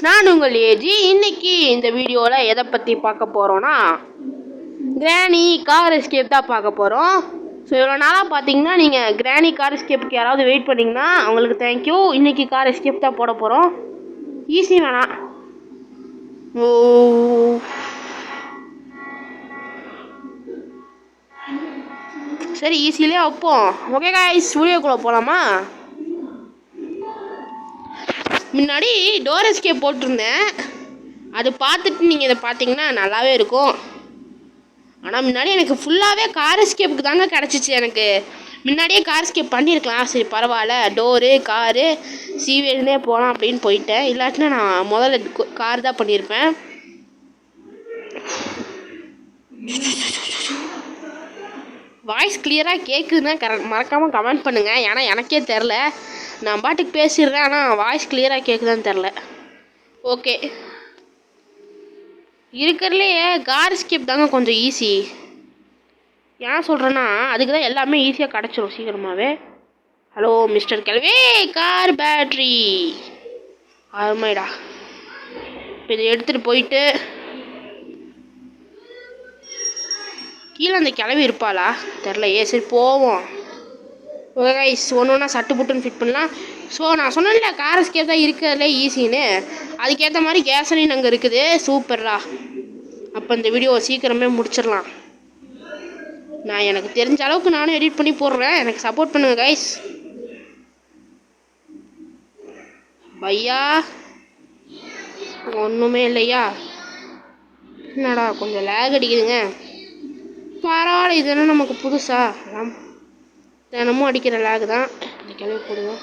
நான் உங்கள் ஏஜி. இன்னைக்கு இந்த வீடியோவில் எதை பற்றி பார்க்க போகிறோன்னா கிராணி கார் எஸ்கேப் தான் பார்க்க போகிறோம். ஸோ இவ்வளோ நாளாக பார்த்தீங்கன்னா நீங்கள் கிராணி கார் எஸ்கேப்புக்கு யாராவது வெயிட் பண்ணிங்கன்னா அவங்களுக்கு தேங்க்யூ. இன்றைக்கி கார் எஸ்கேப் தான் போட போகிறோம். ஈஸி வேணாம். ஓ சரி, ஈஸியிலே வைப்போம். ஓகே காய்ஸ், வீடியோக்குள்ளே போகலாமா? முன்னாடி டோர் எஸ்கேப் போட்டிருந்தேன், அது பார்த்துட்டு நீங்கள் இதை பார்த்தீங்கன்னா நல்லாவே இருக்கும். ஆனால் முன்னாடி எனக்கு ஃபுல்லாகவே கார் எஸ்கேப்புக்கு தாங்க கிடச்சிச்சு. எனக்கு முன்னாடியே கார் எஸ்கேப் பண்ணியிருக்கலாம். சரி பரவாயில்ல, டோரு காரு சீவேல்னே போகலாம் அப்படின்னு போயிட்டேன். இல்லாட்டினா நான் முதல்ல கார் தான் பண்ணியிருப்பேன். வாய்ஸ் கிளியராக கேட்குதுன்னா மறக்காமல் கமெண்ட் பண்ணுங்கள். ஏன்னா எனக்கே தெரில, நான் பாட்டுக்கு பேசிடுறேன், ஆனால் வாய்ஸ் கிளியராக கேட்குதான்னு தெரில. ஓகே, இருக்கிறதுலையே கார் எஸ்கேப் தாங்க கொஞ்சம் ஈஸி. ஏன் சொல்கிறேன்னா அதுக்கு தான் எல்லாமே ஈஸியாக கிடச்சிரும் சீக்கிரமாகவே. ஹலோ மிஸ்டர் கிழவி, கார் பேட்ரி அருமைடா. இப்போ இதை எடுத்துகிட்டு போயிட்டு கீழே அந்த கிளவி இருப்பாளா தெரில. சரி போவோம். ஓகே கைஸ், ஒன்று ஒன்றா சட்டு புட்டுன்னு ஃபிட் பண்ணலாம். ஸோ நான் சொன்னேன்ல கார் எஸ்கேப் தான் இருக்கிறதுலே ஈஸின்னு. அதுக்கேற்ற மாதிரி கேசலின் அங்கே இருக்குது. சூப்பர்ரா. அப்போ இந்த வீடியோவை சீக்கிரமே முடிச்சிடலாம். நான் எனக்கு தெரிஞ்ச அளவுக்கு நானும் எடிட் பண்ணி போடுறேன். எனக்கு சப்போர்ட் பண்ணுங்கள் கைஸ். பையா ஒன்றுமே இல்லையா? என்னடா கொஞ்சம் லேக் அடிக்குதுங்க. பரவாயில்ல, இதெல்லாம் நமக்கு புதுசா தினமும் அடிக்கிற லேக் தான். இந்த கிளவி போடுவோம்.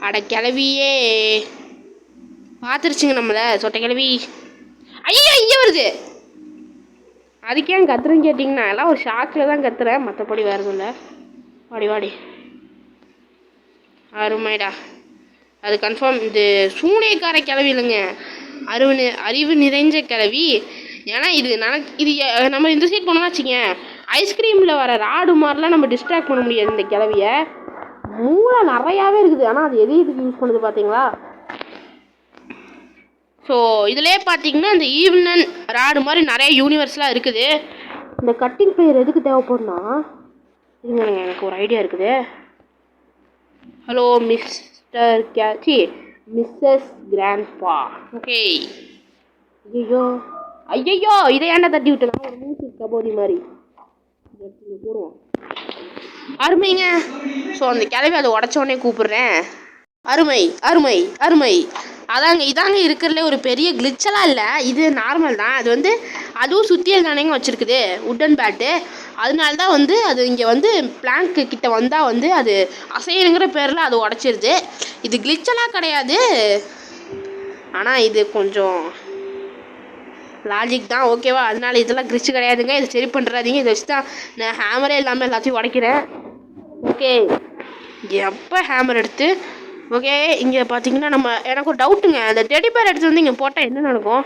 அட கிளவியே பார்த்துருச்சுங்க நம்மளை. சொட்டை கிளவி. ஐயோ இங்கே வருது. அதுக்கே கத்துறேன்னு கேட்டிங்கன்னா எல்லாம் ஒரு ஷாக்கில் தான் கத்துறேன், மற்றபடி வேறு இல்லை. வாடி வாடி. அருமைடா. அது கன்ஃபார்ம் இது சூனியக்கார கிளவி இல்லைங்க, அறிவு நிறைஞ்ச கிளவி. ஏன்னா இது நம்ம இந்த சைட் போனோம்னா வச்சுங்க, ஐஸ்கிரீமில் வர ராடு மாதிரிலாம் நம்ம டிஸ்ட்ராக்ட் பண்ண முடியாது இந்த கிளவியை. மூளை நிறையாவே இருக்குது, ஆனால் அது எது இதுக்கு யூஸ் பண்ணுது பார்த்தீங்களா? ஸோ இதிலே பார்த்தீங்கன்னா இந்த ஈவனன் ராடு மாதிரி நிறைய யூனிவர்ஸ்லாம் இருக்குது. இந்த கட்டிங் பிளேயர் எதுக்கு தேவைப்படும்னா, இருங்க எனக்கு ஒரு ஐடியா இருக்குது. Hello mister missus grandpa. Okay. ஐயோ இதை ஏன்டா தட்டி விட்டுனா? ஒரு மியூசிக் கபோதி மாதிரி போடுவோம். அருமைங்க. ஸோ அந்த கிளவி அதை உடச்சோடனே கூப்பிடுறேன். அருமை அருமை அருமை. இதாங்க இருக்கிறதுல ஒரு பெரிய கிளிச்செல்லாம் இல்லை, இது நார்மல் தான். அது அதுவும் சுத்தியல் தானேங்க வச்சுருக்குது, உட்டன் பேட்டு. அதனால தான் அது இங்கே பிளாங்க்கு கிட்ட வந்தால் அது அசையணுங்கிற பேரில் அது உடச்சிருது. இது கிளிச்செல்லாம் கிடையாது, ஆனால் இது கொஞ்சம் லாஜிக் தான். ஓகேவா? அதனால இதெல்லாம் கிளிச்சு கிடையாதுங்க. இது சரி பண்ணுறாதீங்க. இதை வச்சு தான் நான் ஹேமரே இல்லாமல் எல்லாத்தையும் உடைக்கிறேன். ஓகே, எப்போ ஹேமர் எடுத்து ஓகே. இங்கே பார்த்தீங்கன்னா எனக்கு ஒரு டவுட்டுங்க. அந்த டெடி பேர் எடுத்து இங்கே போட்டால் என்ன நடக்கும்?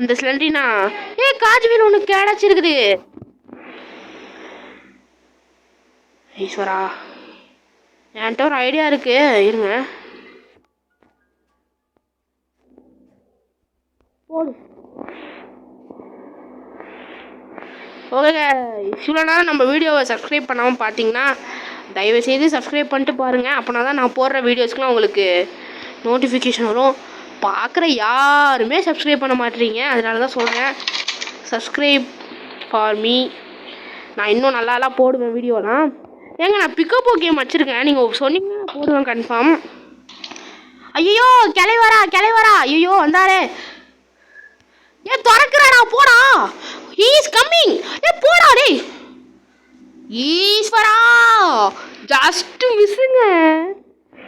இந்த சிலிண்டரினா காஜ்வீல் ஒன்று கிடச்சிருக்குது. ஈஸ்வரா, என்கிட்ட ஒரு ஐடியா இருக்கு, இருங்க. போடு. ஓகே, இவ்வளோ நேரம் நம்ம வீடியோவை சப்ஸ்கிரைப் பண்ணாமல் பார்த்தீங்கன்னா தயவுசெய்து சப்ஸ்கிரைப் பண்ணிட்டு பாருங்கள். அப்போனா தான் நான் போடுற வீடியோஸ்க்குலாம் உங்களுக்கு நோட்டிஃபிகேஷன் வரும். பார்க்குற யாருமே சப்ஸ்கிரைப் பண்ண மாட்டேறீங்க, அதனால தான் சொல்கிறேன், சப்ஸ்கிரைப் ஃபார் மீ. நான் இன்னும் நல்லாலாம் போடுவேன் வீடியோலாம். ஏங்க நான் பிக்கப் கேம் வச்சுருக்கேன், நீங்கள் சொன்னீங்கன்னா போடுவேன் கன்ஃபார்ம். ஐயோ கிளைவரா. ஐயோ வந்தாரே. திறக்கிறேன் நான், போடா. He is coming. போடா டேய். ஈஸ்வரா, ஜஸ்ட் மிஸ்ஸுங்க.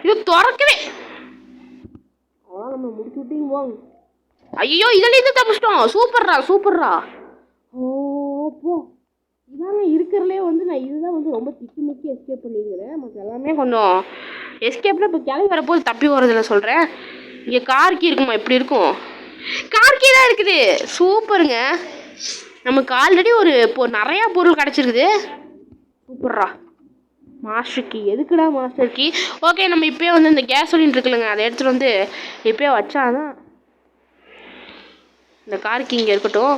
இது திறக்கவே நம்ம முடிச்சு விட்டீங்க போங்க. ஐயோ இதுலேருந்து தப்பிச்சிட்டோம். சூப்பர்ரா. ஓப்போ, இதாங்க இருக்கிறதுலே நான் இதுதான் ரொம்ப திக்கி முக்கி எஸ்கேப் பண்ணியிருக்கிறேன். மற்ற எல்லாமே கொஞ்சம் எஸ்கேப்பில் இப்போ கிளம்பி வரப்போது தப்பி வரதில்ல சொல்கிறேன். இங்கே கார் கீ இருக்குமா? எப்படி இருக்கும்? கார் கீ தான் இருக்குது. சூப்பருங்க. நமக்கு ஆல்ரெடி ஒரு நிறையா பொருள் கிடச்சிருக்குது. சூப்பர்ரா. மாஸ்டர் கீ எதுக்குடா மாஸ்டர் கீ? ஓகே, நம்ம இப்போயே வந்து இந்த கேசோலின் இருக்குல்லங்க, அதை எடுத்துகிட்டு வந்து இப்போயே வச்சாதான் இந்த காருக்கு இங்கே இருக்கட்டும்.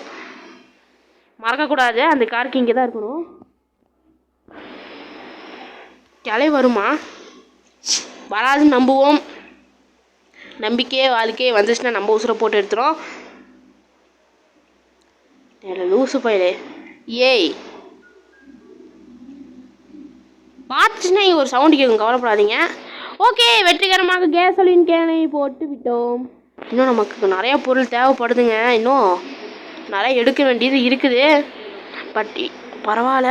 மறக்கக்கூடாது, அந்த காருக்கு இங்கே தான் இருக்கணும். கிளை வருமா? வராதுன்னு நம்புவோம். நம்பிக்கையே வாழ்க்கையே வந்துச்சுன்னா நம்ம உசுரை போட்டு எடுத்துரும். லூசு பயிலே ஏய் பார்த்துச்சுன்னா இங்கே ஒரு சவுண்டு கேட்கும், கவலைப்படாதீங்க. ஓகே, வெற்றிகரமாக கேசோலின் கேனை போட்டு விட்டோம். இன்னும் நமக்கு நிறைய பொருள் தேவைப்படுதுங்க. இன்னும் நிறைய எடுக்க வேண்டியது இருக்குது. பட் பரவாயில்ல.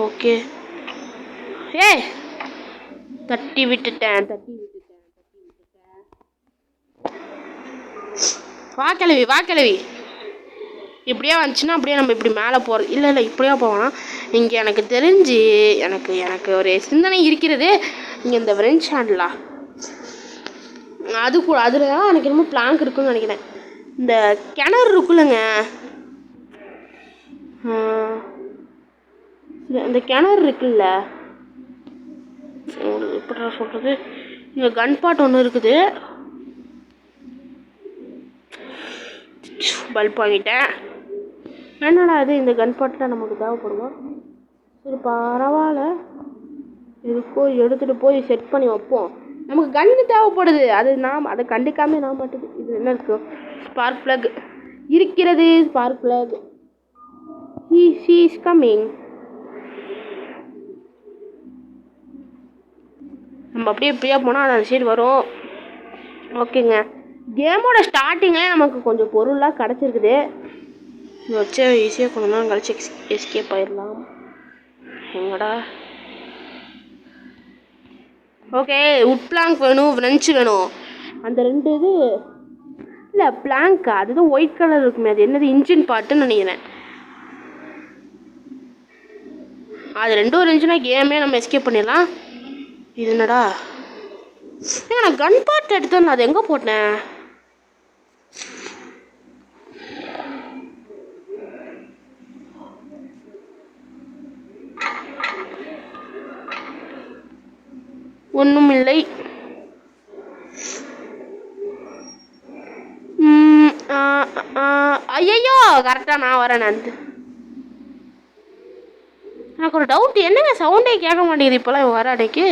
ஓகே, ஏய் தட்டி விட்டுட்டேன். வா கிளவி. இப்படியே வந்துச்சுன்னா அப்படியே நம்ம இப்படி மேலே போகிறது. இல்லை இப்படியே போவோம்னா இங்கே எனக்கு தெரிஞ்சு எனக்கு ஒரு சிந்தனை இருக்கிறது. இங்கே இந்த ஃப்ரெஞ்ச் ஹேண்ட்லா அது கூட அதில் தான் எனக்கு என்னமோ பிளாங்க் இருக்குன்னு நினைக்கிறேன். இந்த கிணறு இருக்குல்லங்க, இந்த கிணறு இருக்குல்ல, எப்படி சொல்கிறது, இங்கே கன் பாட் ஒன்று இருக்குது. பல்ப் வாங்கிட்டேன். என்னடா இது, இந்த கன் பாட்டில் நமக்கு தேவைப்படுமா? சரி பரவாயில்ல, எதுக்கோ எடுத்துகிட்டு போய் செட் பண்ணி வைப்போம். நமக்கு கன்று தேவைப்படுது, அது அதை கண்டுக்காமல் நான் மாட்டுது. இது என்ன இருக்கும்? ஸ்பார்க் பிளக் இருக்கிறது. Spark plug he is coming. நம்ம அப்படியே இப்படியே போனால் அந்த சைடு வரும். ஓகேங்க, கேமோட ஸ்டார்டிங்லேயே நமக்கு கொஞ்சம் பொருளாக கிடச்சிருக்குது. வச்சு ஈஸியாக கொஞ்ச நேரம் கழிச்சு எஸ்கேப் ஆயிடலாம். எங்கடா? ஓகே, உட் பிளாங்க் வேணும், ஃப்ரெஞ்சு வேணும். அந்த ரெண்டு இது இல்லை பிளாங்க், அதுதான் ஒயிட் கலர் இருக்குமே, அது என்னது இன்ஜின் பாட்டுன்னு நினைக்கிறேன். அது ரெண்டும் இருந்துச்சுன்னா கேமே நம்ம எஸ்கேப் பண்ணிடலாம். இது என்னடா? நான் கன் பார்ட் எடுத்தேன், அது எங்கே போட்டேன்? ஒன்றும் இல்லை. ஐயோ கரெக்டாக நான் வரேன். எனக்கு ஒரு டவுட், என்னங்க சவுண்டே கேட்க மாட்டேங்குது இப்போலாம் வர அன்னைக்கு.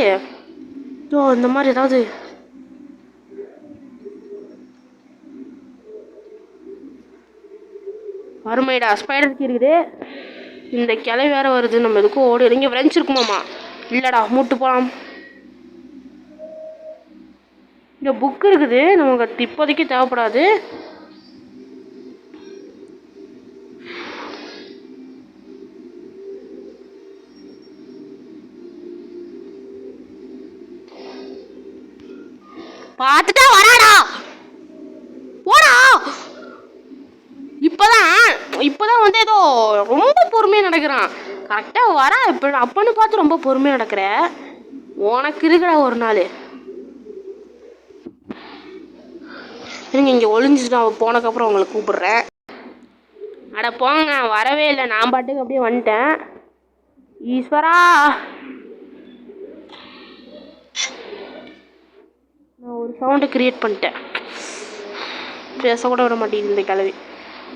இந்த மாதிரி ஏதாவது வறுமைடா. ஸ்பைடருக்கு இருக்குது, இந்த கிளை வேற வருது. நம்ம எதுக்கும் ஓடி இங்கே ஃப்ரெண்ட்ஸ் இருக்குமாம்மா? இல்லைடா, மூட்டு போகலாம். இந்த புக் இருக்குது, நமக்கு இப்போதைக்கு தேவைப்படாது. பார்த்துட்டா வராடா, போடா. இப்போதான் வந்து ஏதோ ரொம்ப பொறுமையாக நடக்கிறான். கரெக்டாக வரா இப்போ அப்பன்னு பார்த்து ரொம்ப பொறுமையாக நடக்கிற. உனக்கு இருக்கிற ஒரு நாள் இருங்க, இங்கே ஒளிஞ்சிட்டு நான் போனதுக்கப்புறம் உங்களை கூப்பிடுறேன். அட போங்க, வரவே இல்லை. நான் பாட்டுக்கு அப்படியே வந்துட்டேன். ஈஸ்வரா, நான் ஒரு சவுண்டை கிரியேட் பண்ணிட்டேன். பேசக்கூட விட மாட்டேங்குது இந்த கிளவி.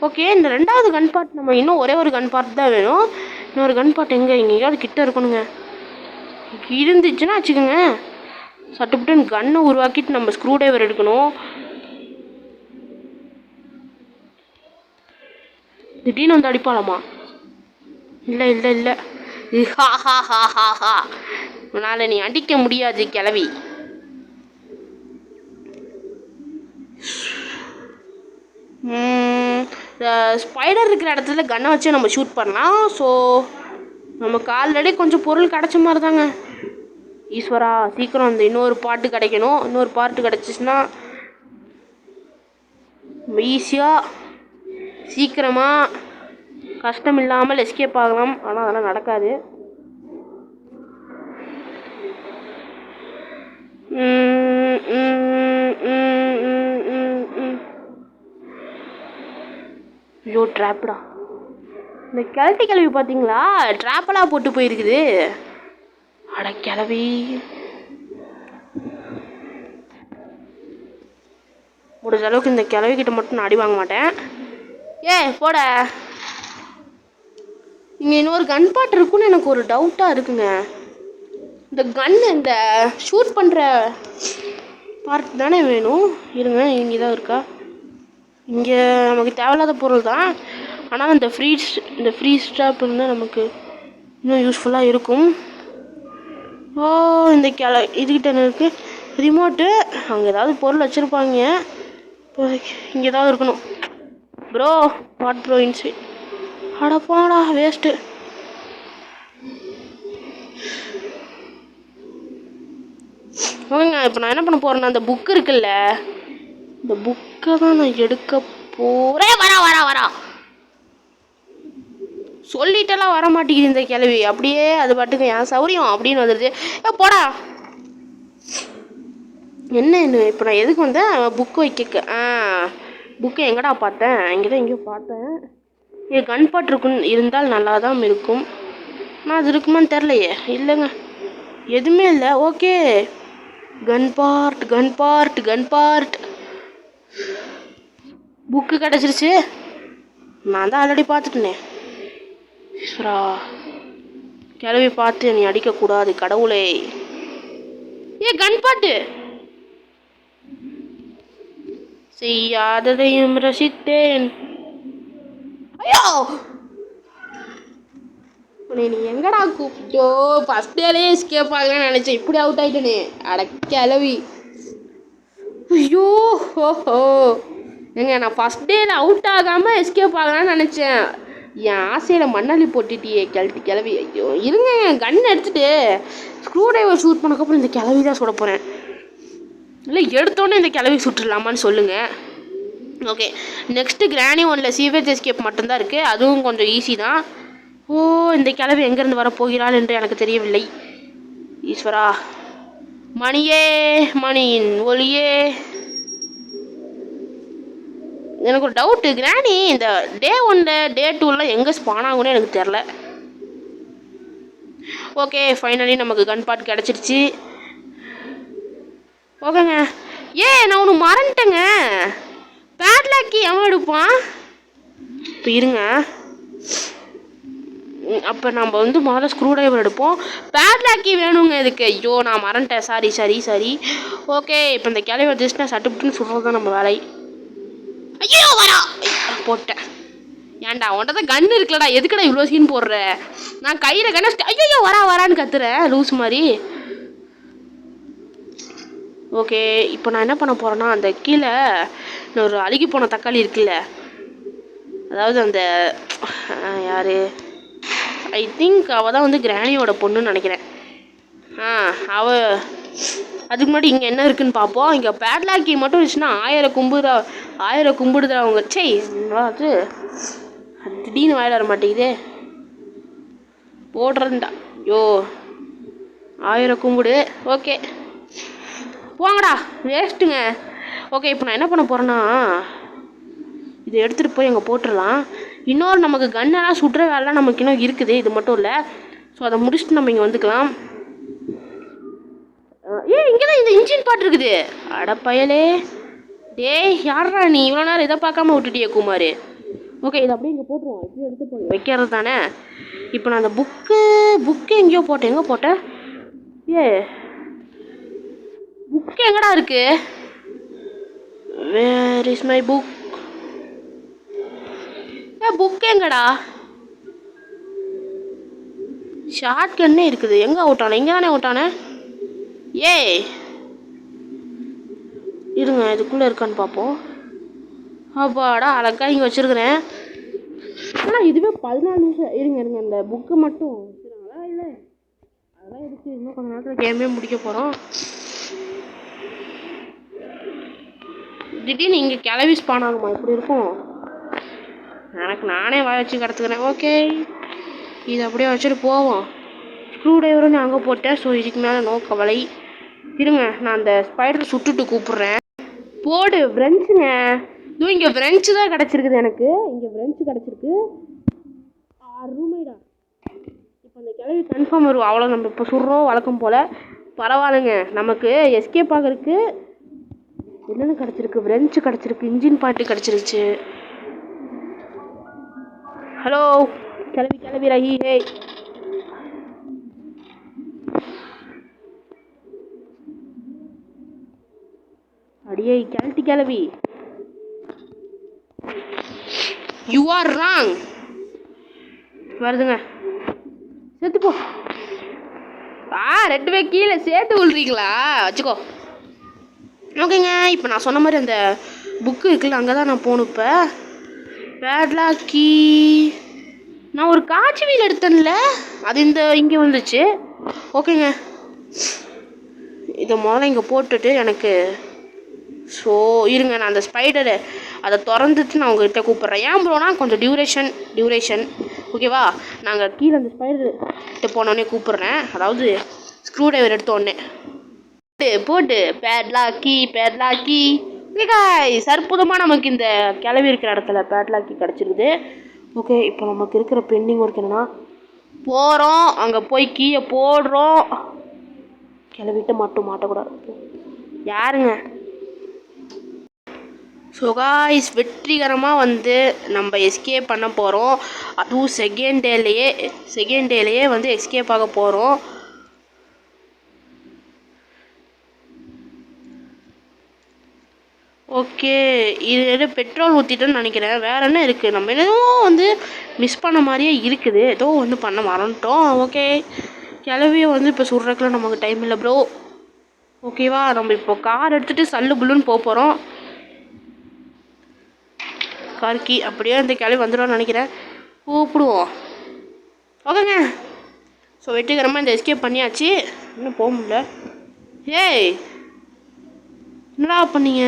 ஓகே, இந்த ரெண்டாவது கன் பார்ட் நம்ம இன்னும் ஒரே ஒரு கன் பார்ட் தான் வேணும். இன்னொரு கன் பார்ட் எங்கேயாவது கிட்ட இருக்கணுங்க. இருந்துச்சுன்னா வச்சுக்கோங்க, சட்டுப்பட்டு கன்னை உருவாக்கிட்டு நம்ம ஸ்க்ரூ டிரைவர் எடுக்கணும். திடீர்னு வந்து அடிப்பாளாமா? இல்லை உன்னால் நீ அடிக்க முடியாது கிளவி. ஸ்பைடர் இருக்கிற இடத்துல கன்னை வச்சு நம்ம ஷூட் பண்ணலாம். ஸோ நமக்கு ஆல்ரெடி கொஞ்சம் பொருள் கிடச்ச மாதிரி தாங்க. ஈஸ்வரா, சீக்கிரம் அந்த இன்னொரு பாட்டு கிடைக்கணும். இன்னொரு பாட்டு கிடச்சிச்சின்னா நம்ம ஈஸியாக சீக்கிரமாக கஷ்டம் இல்லாமல் எஸ்கேப் ஆகலாம். ஆனால் அதெல்லாம் நடக்காது. ஐயோ ட்ராப்டா. இந்த கிழவி பார்த்தீங்களா, ட்ராப்பெல்லாம் போட்டு போயிருக்குது. அட கிளவி, முடிஞ்ச அளவுக்கு இந்த கிளவிக்கிட்ட மட்டும் நான் அடி வாங்க மாட்டேன். போட. இங்கே இன்னொரு கன் பாட் இருக்குன்னு எனக்கு ஒரு டவுட்டாக இருக்குங்க. இந்த கன்னு இந்த ஷூட் பண்ணுற பார்ட் தானே வேணும். இருங்க, இங்கே தான் இருக்கா. இங்கே நமக்கு தேவையில்லாத பொருள் தான், ஆனால் இந்த ஃப்ரீ ஸ்டாப் இருந்தால் நமக்கு இன்னும் யூஸ்ஃபுல்லாக இருக்கும். இந்த இதுக்கிட்ட இருக்குது ரிமோட்டு. அங்கே ஏதாவது பொருள் வச்சுருப்பாங்க. இங்கே ஏதாவது இருக்கணும். Bro, what bro inside? அடப்பாடா, வேஸ்ட்டு. ஓகேங்க, இப்போ நான் என்ன பண்ண போகிறேன்னா, அந்த புக்கு இருக்குல்ல, இந்த புக்கை தான் நான் எடுக்க போகிறேன். வரா சொல்லிட்டெல்லாம் வர மாட்டேங்குது இந்த கிளவி. அப்படியே அது பாட்டுக்கு என் சௌரியம் அப்படின்னு வந்துடுது. போடா. என்ன இப்போ நான் எதுக்கு வந்தேன்? புக்கு வைக்க. புக்கு எங்கடா பார்த்தேன்? இங்கே தான் எங்கேயோ பார்த்தேன். இது கன் பாட் இருக்குன்னு இருந்தால் நல்லா தான் இருக்கும். ஆனால் அது இருக்குமான்னு தெரிலையே. இல்லைங்க, எதுவுமே இல்லை. ஓகே, கன் பார்ட் புக்கு கிடச்சிருச்சு. நான் தான் ஆல்ரெடி பார்த்துட்டேனே. கிளவி பார்த்து நீ அடிக்கக்கூடாது கடவுளே. கன் பாட்டு செய்யாததையும் ரசித்தேன். ஐயோ, நீ எங்கடா கூப்பிட்டோ? ஃபர்ஸ்ட் டேலேயே எஸ்கேப் ஆகலான்னு நினச்சேன். இப்படி அவுட் ஆகிட்டேனே. அட கிளவி. ஐயோ ஹோஹோ, நான் ஃபர்ஸ்ட் டேல அவுட் ஆகாமல் எஸ்கேப் ஆகலான்னு நினச்சேன். என் ஆசையில் மண்ணாளி போட்டுட்டியே கிளவி. ஐயோ, இருங்க, கன் எடுத்துட்டு ஸ்க்ரூ டிரைவர் ஷூட் பண்ணக்கப்புறம் இந்த கிளவி தான் சுட போகிறேன். இல்லை, எடுத்தோன்னே இந்த கிளவி சுட்டுடலாமான்னு சொல்லுங்கள். ஓகே, நெக்ஸ்ட்டு கிராணி 1ல் சீவேஜ் எஸ்கேப் மட்டும்தான் இருக்குது. அதுவும் கொஞ்சம் ஈஸி தான். இந்த கிளவி எங்கேருந்து வரப்போகிறாள் என்று எனக்கு தெரியவில்லை. ஈஸ்வரா, மணியின் ஒளியே. எனக்கு ஒரு டவுட்டு, கிராணி இந்த டே 1ல் டே 2லாம் எங்கே ஸ்பான் ஆகுன்னு எனக்கு தெரில. ஓகே, ஃபைனலி நமக்கு கன் பார்ட் கிடச்சிருச்சு. ஓகேங்க. நான் ஒன்று மறந்துட்டேங்க. பேட்லாக்கி எவன் எடுப்பான்? இப்போ இருங்க, அப்போ நம்ம முதல்ல ஸ்க்ரூ டிரைவர் எடுப்போம். பேட்லாக்கி வேணுங்க இதுக்கு. ஐயோ, நான் மறந்துட்டேன். சாரி. ஓகே, இப்போ இந்த கிளவி வந்துச்சுன்னா சட்டுப்புட்டுன்னு சொல்கிறது தான் நம்ம வேலை. ஐயோ, வரா போட்டேன். ஏன்டா, உன்ட்ட தான் கன் இருக்குல்லடா, எதுக்குடா இவ்வளோ சீன் போடுற? நான் கையில் கண்ண ஐயோ வரான்னு கத்துறேன் லூஸ் மாதிரி. ஓகே, இப்போ நான் என்ன பண்ண போகிறேன்னா, அந்த கீழே ஒரு அழுகி போன தக்காளி இருக்குல்ல, அதாவது அந்த யார், ஐ திங்க் அவள் தான் வந்து கிராணியோட பொண்ணுன்னு நினைக்கிறேன். அதுக்கு முன்னாடி இங்கே என்ன இருக்குன்னு பார்ப்போம். இங்கே பேட்லாக்கி மட்டும் இருந்துச்சுன்னா 1000 கும்பிடுதா அவங்க. அது திடீர்னு வாயில வர மாட்டேங்குதே. போடுறேன்டா. ஐயோ, 1000 கும்பிடு. ஓகே, போங்கடா, வேஸ்ட்டுங்க. ஓகே, இப்போ நான் என்ன பண்ண போகிறேன்னா, இதை எடுத்துகிட்டு போய் அங்கே போட்டுடலாம். இன்னொரு நமக்கு கன்னெல்லாம் சுடுற வேலைலாம் நமக்கு இன்னும் இருக்குது, இது மட்டும் இல்லை. ஸோ அதை முடிச்சுட்டு நம்ம இங்கே வந்துக்கலாம். இங்கே தான் இந்த இன்ஜின் பாட்டு இருக்குது. அட பயலே, யாரா நீ இவ்வளோ நேரம் இதை பார்க்காம விட்டுட்டியே குமார். ஓகே, இதை அப்படியே இங்கே போட்டுருவோம். இப்படி எடுத்து போய் வைக்கிறது தானே. இப்போ நான் அந்த புக்கு எங்கேயோ போட்டேன். எங்கே போட்டேன்? புக்கு எங்கடா இருக்கு? Where is my book? Book எங்கடா? ஷார்ட் கன்னே இருக்குது. எங்கே அவுட்டானே? இங்கே தானே அவுட்டானே. இருங்க, இதுக்குள்ளே இருக்கான்னு பார்ப்போம். அப்பாடா, அழகா இங்கே வச்சுருக்கிறேன். ஆனால் இதுவே 14 நிமிஷம். இருங்க, இந்த புக்கு மட்டும் அதெல்லாம் இல்லை, அதெல்லாம் இருக்குது. இன்னும் கொஞ்சம் நேரத்தில் கேமே முடிக்க போகிறோம். திடீர்னு இங்கே கிளவி ஸ்பான் ஆகுமா? இப்படி இருக்கும். எனக்கு நானே வாய வச்சு கிடத்துக்கிறேன். ஓகே, இது அப்படியே வச்சுட்டு போவோம். ஸ்க்ரூ டிரைவரும் நான் அங்கே போட்டேன். ஸோ இதுக்கு மேலே நோ கவலை. இருங்க, நான் அந்த ஸ்பைடர் சுட்டுட்டு கூப்பிட்றேன். போடு ஃப்ரெண்ட்ஸுங்க. இதுவும் இங்கே ஃப்ரெஞ்சு தான் கிடச்சிருக்குது எனக்கு. இங்கே ஃப்ரெஞ்சு கிடச்சிருக்கு. அருமைடா. இப்போ அந்த கிளவி கன்ஃபார்ம் வரும். அவ்வளோ நம்ம இப்போ சுடுறோம் வழக்கம் போல். பரவாயில்லைங்க, நமக்கு எஸ்கேப் ஆகிறதுக்கு என்னென்ன கிடச்சிருக்கு? ஃப்ரெஞ்சு கிடச்சிருக்கு, இன்ஜின் பாட்டு கிடச்சிருச்சு. ஹலோ கிளவி ரஹி ஹே. அடியே கிளவி, யூ ஆர் ராங். வருதுங்க, சேர்த்து போ. ரெண்டு பேர் கீழே சேர்த்து விழுறீங்களா? வச்சுக்கோ. ஓகேங்க, இப்போ நான் சொன்ன மாதிரி அந்த புக்கு இருக்குல்ல, அங்கே தான் நான் போகணும். இப்போ பேட்லாக்கி நான் ஒரு காட்சி வீல் எடுத்தேன்ல, அது இங்கே வந்துச்சு. ஓகேங்க, இதை முதல்ல இங்கே போட்டுட்டு எனக்கு ஸோ இருங்க, நான் அந்த ஸ்பைடரு அதை திறந்துட்டு நான் உங்கள்கிட்ட கூப்பிட்றேன். ஏன் ப்ரோனா கொஞ்சம் டியூரேஷன் ஓகேவா? நாங்கள் கீழே அந்த ஸ்பைடர்கிட்ட போனோடனே கூப்பிட்றேன். அதாவது ஸ்க்ரூ ட்ரைவர் எடுத்தோடனே போட்டு பேட்லாக்கி அற்புதமாக நமக்கு இந்த கிளவி இருக்கிற இடத்துல பேட்லாக்கி கிடச்சிருக்குது. ஓகே, இப்போ நமக்கு இருக்கிற பெண்டிங் ஒர்க் என்னென்னா, போகிறோம் அங்கே போய் கீயை போடுறோம். கிளவிட்ட மட்டும் மாட்டக்கூடாது. யாருங்க? ஸோ காய்ஸ், வெற்றிகரமாக வந்து நம்ம எஸ்கேப் பண்ண போகிறோம். அதுவும் செகண்ட் டேலேயே வந்து எஸ்கேப் ஆக போகிறோம். ஓகே, இது பெட்ரோல் ஊற்றிட்டோன்னு நினைக்கிறேன். வேறு என்ன இருக்குது? நம்ம என்னவோ வந்து மிஸ் பண்ண மாதிரியே இருக்குது. ஏதோ வந்து பண்ண மறந்துட்டோம். ஓகே, கிளவியை வந்து இப்போ சுடுறதுக்குலாம் நமக்கு டைம் இல்லை ப்ரோ. ஓகேவா? நம்ம இப்போ கார் எடுத்துகிட்டு சல்லு புல்லுன்னு போகிறோம். கார்கி அப்படியே அந்த கிளவி வந்துடும்னு நினைக்கிறேன். கூப்பிடுவோம். ஓகேங்க, ஸோ வெற்றிகரமாக இந்த எஸ்கேப் பண்ணியாச்சு. இன்னும் போக முடியல. ஏய், என்னடா பண்ணீங்க?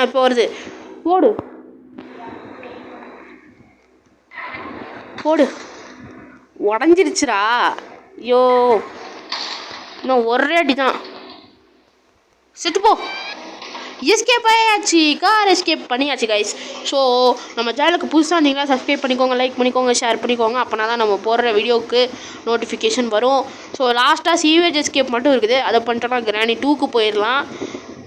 இப்போ வருது. போடு. உடஞ்சிருச்சுடா. ஐயோ, இன்னும் ஒரே அடி தான். செத்துப்போ. எஸ்கேப் ஆயாச்சு. கார் எஸ்கேப் பண்ணியாச்சு கைஸ். ஸோ நம்ம சேனலுக்கு புதுசாக இருந்தீங்கன்னா சப்ஸ்கிரைப் பண்ணிக்கோங்க, லைக் பண்ணிக்கோங்க, ஷேர் பண்ணிக்கோங்க. அப்போனா தான் நம்ம போடுற வீடியோவுக்கு நோட்டிஃபிகேஷன் வரும். ஸோ லாஸ்ட்டாக சீவேஜ் எஸ்கேப் மட்டும் இருக்குது. அதை பண்ணிட்டோன்னா கிராணி 2க்கு போயிடலாம்.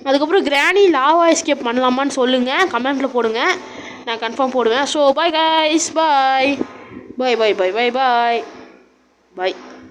அதுக்கப்புறம் கிராணி லாவா எஸ்கேப் பண்ணலாமான்னு சொல்லுங்கள், கமெண்ட்டில் போடுங்க. நான் கன்ஃபார்ம் போடுவேன். ஸோ பாய் கைஸ், பாய்.